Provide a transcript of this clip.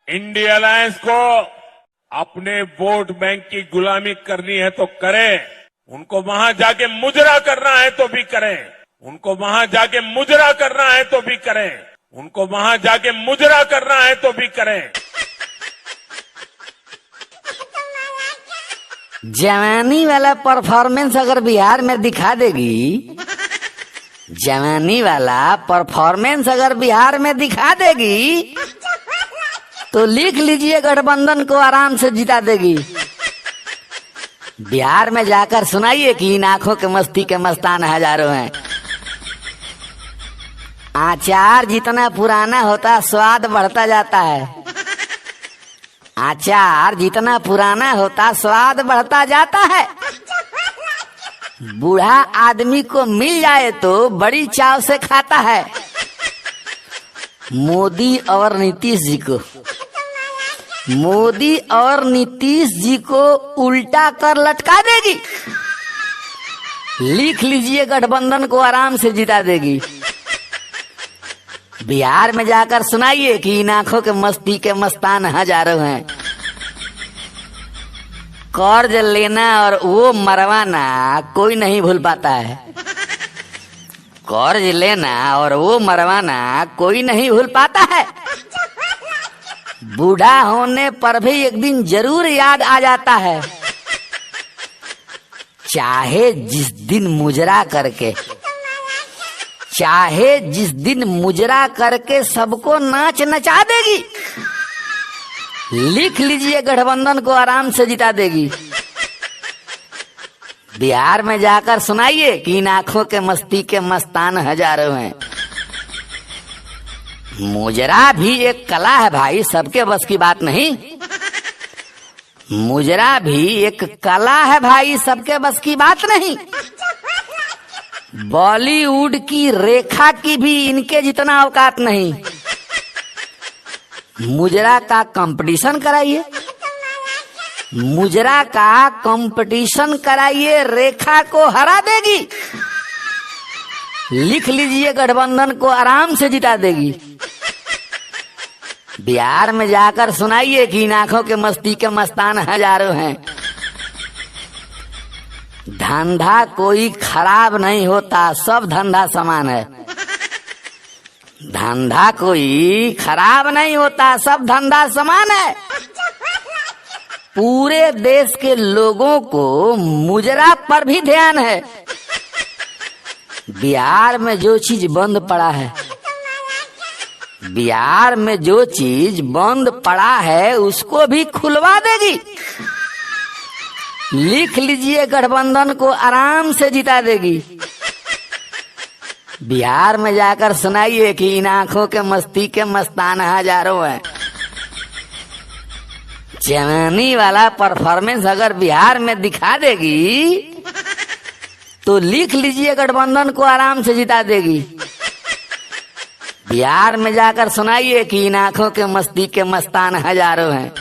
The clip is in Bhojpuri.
इंडिया अलायंस को अपने वोट बैंक की गुलामी करनी है तो करें, उनको वहां जाके मुजरा करना है तो भी करें, उनको वहां जाके मुजरा करना है तो भी करें, उनको वहां जाके मुजरा करना है तो भी करें। जवानी वाला परफॉर्मेंस अगर बिहार में दिखा देगी, जवानी वाला परफॉर्मेंस अगर बिहार में दिखा देगी तो लिख लीजिए गठबंधन को आराम से जिता देगी। बिहार में जाकर सुनाइए कि इन आंखों के मस्ती के मस्तान हजारों हैं। आचार जितना पुराना होता स्वाद बढ़ता जाता है। आचार जितना पुराना होता स्वाद बढ़ता जाता है। बूढ़ा आदमी को मिल जाए तो बड़ी चाव से खाता है। मोदी और नीतीश जी को उल्टा कर लटका देगी। लिख लीजिए गठबंधन को आराम से जिता देगी। बिहार में जाकर सुनाइए कि इन आंखों के मस्ती के मस्तान हजारों हैं। कर्ज लेना और वो मरवाना कोई नहीं भूल पाता है। कर्ज लेना और वो मरवाना कोई नहीं भूल पाता है। बूढ़ा होने पर भी एक दिन जरूर याद आ जाता है। चाहे जिस दिन मुजरा करके सबको नाच नचा देगी। लिख लीजिए गठबंधन को आराम से जिता देगी। बिहार में जाकर सुनाइए कि इन आंखों के मस्ती के मस्तान हजारों हैं। मुजरा भी एक कला है भाई, सबके बस की बात नहीं। मुजरा भी एक कला है भाई, सबके बस की बात नहीं। बॉलीवुड की रेखा की भी इनके जितना औकात नहीं। मुजरा का कंपटीशन कराइए, मुजरा का कंपटीशन कराइए, रेखा को हरा देगी। लिख लीजिए गठबंधन को आराम से जिता देगी। बिहार में जाकर सुनाइए कि इन आंखों के मस्ती के मस्तान हजारों हैं। धंधा कोई खराब नहीं होता, सब धंधा समान है। धंधा कोई खराब नहीं होता, सब धंधा समान है। पूरे देश के लोगों को मुजरा पर भी ध्यान है। बिहार में जो चीज बंद पड़ा है, बिहार में जो चीज बंद पड़ा है उसको भी खुलवा देगी। लिख लीजिए गठबंधन को आराम से जिता देगी। बिहार में जाकर सुनाइए कि इन आंखों के मस्ती के मस्तान हजारों हैं। जवानी वाला परफॉर्मेंस अगर बिहार में दिखा देगी तो लिख लीजिए गठबंधन को आराम से जिता देगी। बिहार में जाकर सुनाइए कि इन आंखों के मस्ती के मस्तान हजारों हैं।